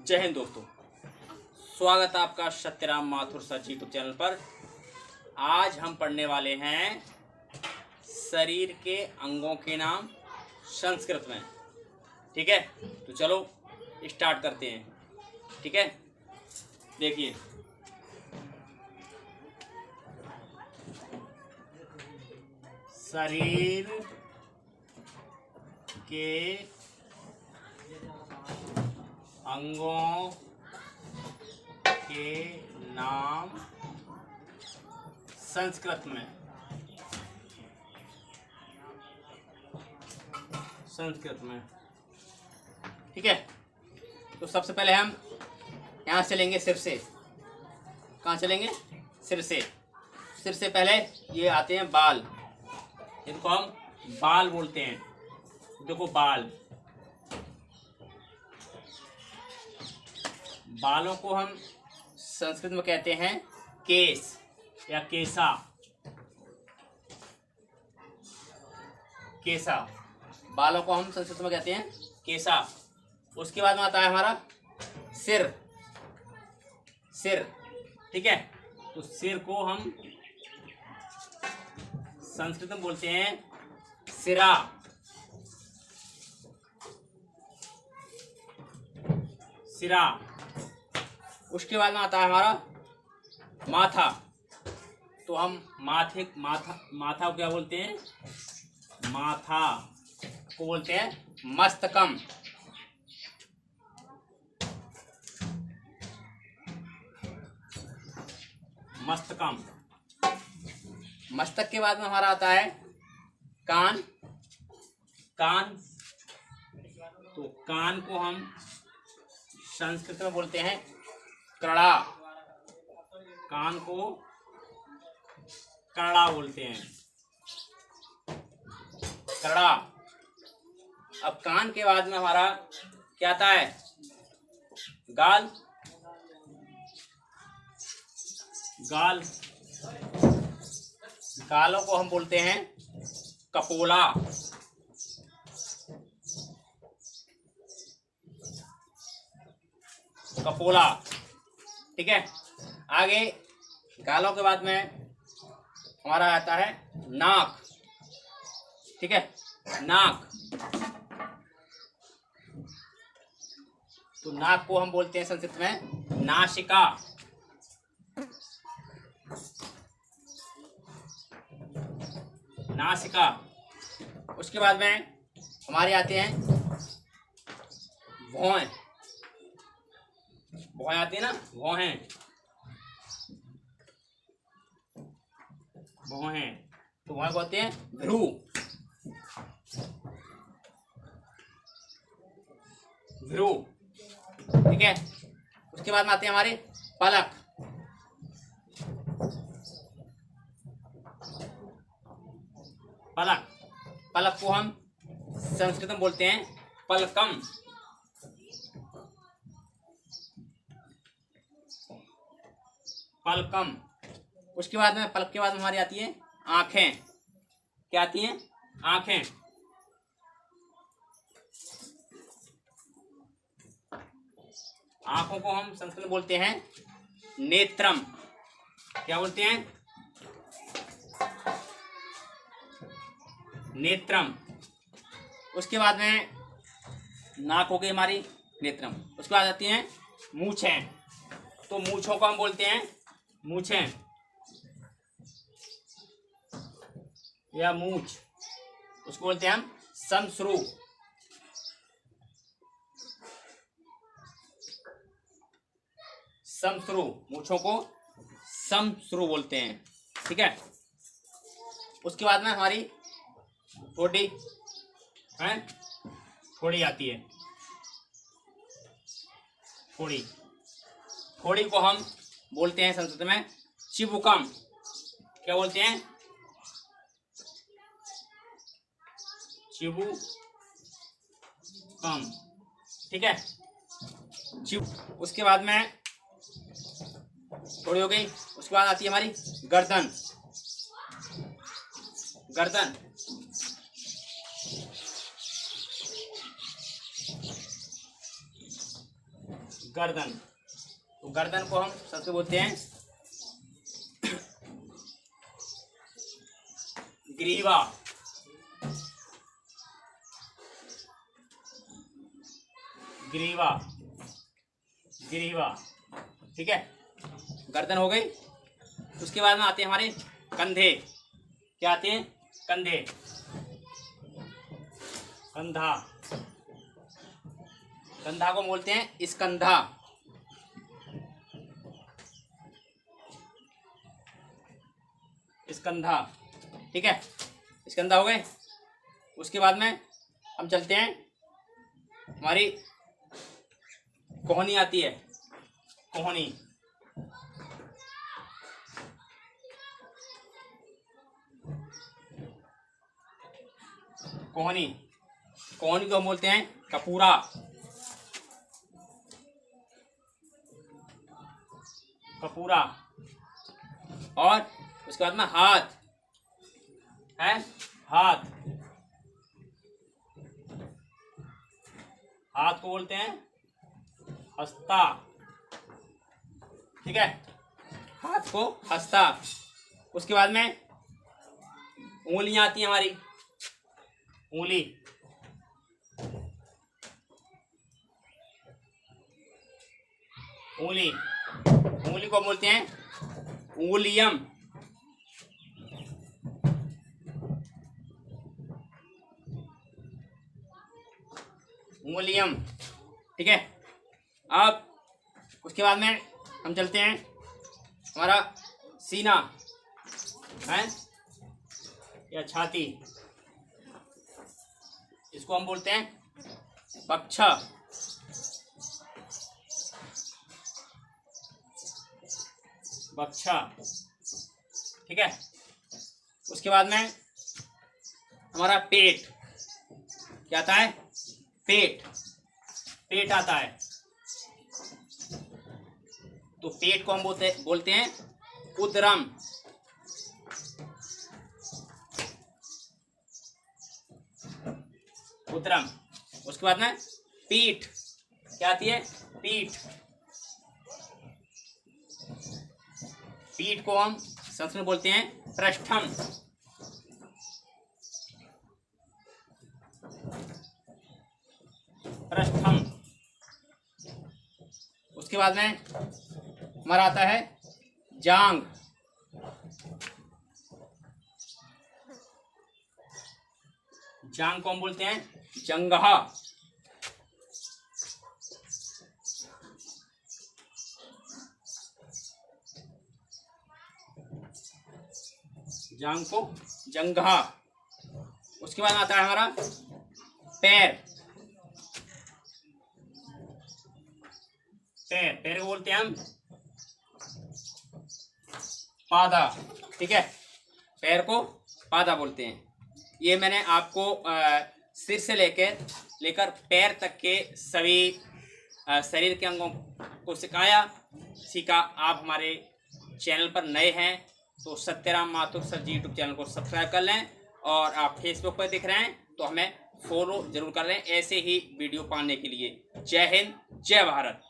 जय हिंद दोस्तों, स्वागत है आपका सत्यराम माथुर सच यूट्यूब चैनल पर। आज हम पढ़ने वाले हैं शरीर के अंगों के नाम संस्कृत में। ठीक है, तो चलो स्टार्ट करते हैं। ठीक है, देखिए शरीर के अंगों के नाम संस्कृत में। ठीक है, तो सबसे पहले हम यहाँ से चलेंगे सिर से। कहाँ चलेंगे? सिर से। सिर से पहले ये आते हैं बाल, इनको हम बाल बोलते हैं। देखो बाल, बालों को हम संस्कृत में कहते हैं केस या केसा। केसा, बालों को हम संस्कृत में कहते हैं केसा। उसके बाद में आता है हमारा सिर। सिर, ठीक है, तो सिर को हम संस्कृत में बोलते हैं सिरा। सिरा। उसके बाद में आता है हमारा माथा। तो हम माथा को क्या बोलते हैं? माथा को बोलते हैं मस्तकम। मस्तकम। मस्तक के बाद में हमारा आता है कान। कान, तो कान को हम संस्कृत में बोलते हैं करड़ा। कान को करड़ा बोलते हैं, करड़ा। अब कान के बाद में हमारा क्या आता है? गाल। गाल, गालों को हम बोलते हैं कपोला। कपोला, ठीक है। आगे गालों के बाद में हमारा आता है नाक। ठीक है, नाक। तो नाक को हम बोलते हैं संस्कृत में नासिका। नासिका। उसके बाद में हमारे आते हैं भौहें। भौहें आती है ना, भौहें। भौहें, तो वहां को होते हैं भ्रू। भ्रू, ठीक है। उसके बाद में आते हैं हमारे पलक। पलक, पलक को हम संस्कृत में बोलते हैं पलकम। पलकम। उसके बाद में पलक के बाद में हमारी आती है आंखें। क्या आती हैं? आंखें। आंखों को हम संस्कृत में बोलते हैं नेत्रम। क्या बोलते हैं? नेत्रम। उसके बाद में नाक हो गई हमारी, नेत्रम। उसके बाद आती हैं मूछें। तो मूछों को हम बोलते हैं मूछें या मूछ। उसको बोलते हैं हम समश्रु। समश्रु, मूछों को समश्रु बोलते हैं। ठीक है। उसके बाद में हमारी ठोड़ी है, ठोड़ी आती है। ठोड़ी, ठोड़ी को हम बोलते हैं संस्कृत में चिबुकम। क्या बोलते हैं? चिबुकम, ठीक है। उसके बाद में थोड़ी हो गई। उसके बाद आती है हमारी गर्दन। गर्दन, गर्दन। तो गर्दन को हम सबसे बोलते हैं ग्रीवा। ग्रीवा, ग्रीवा, ठीक है, गर्दन हो गई। उसके बाद में आते हैं हमारे कंधे। क्या आते हैं? कंधे, कंधा। कंधा को बोलते हैं स्कंधा। स्कंधा, ठीक है, स्कंधा हो गए। उसके बाद में हम चलते हैं, हमारी कोहनी आती है। कोहनी, कोहनी, कोहनी को बोलते हैं कपूरा। कपूरा। और उसके बाद में हाथ है, हाथ। हाथ को बोलते हैं हस्ता, ठीक है, हाथ को हस्ता। उसके बाद में उंगलियां आती हैं हमारी। उंगली, उंगली, उंगली को बोलते हैं उंगुलियम। उंगुलियम, ठीक है। अब उसके बाद में हम चलते हैं, हमारा सीना है या छाती, इसको हम बोलते हैं बक्छा। बक्छा, ठीक है। उसके बाद में हमारा पेट। क्या आता है? पेट, पेट आता है। तो पेट को हम बोलते हैं उदरम। उदरम। उसके बाद में पीठ। क्या आती है? पीठ। पीठ को हम संस्कृत में बोलते हैं पृष्ठम। पृष्ठम। उसके बाद में हमारा आता है जांग। जांग को हम बोलते हैं जंघा। जांग को जंघा। उसके बाद आता है हमारा पैर। पैर, पैर को बोलते हैं हम पादा, ठीक है, पैर को पादा बोलते हैं। ये मैंने आपको सिर से लेकर पैर तक के सभी शरीर के अंगों को सीखा। आप हमारे चैनल पर नए हैं तो सत्यराम माथुर सर जी यूट्यूब चैनल को सब्सक्राइब कर लें, और आप फेसबुक पर दिख रहे हैं तो हमें फॉलो जरूर कर लें ऐसे ही वीडियो पाने के लिए। जय हिंद, जय भारत।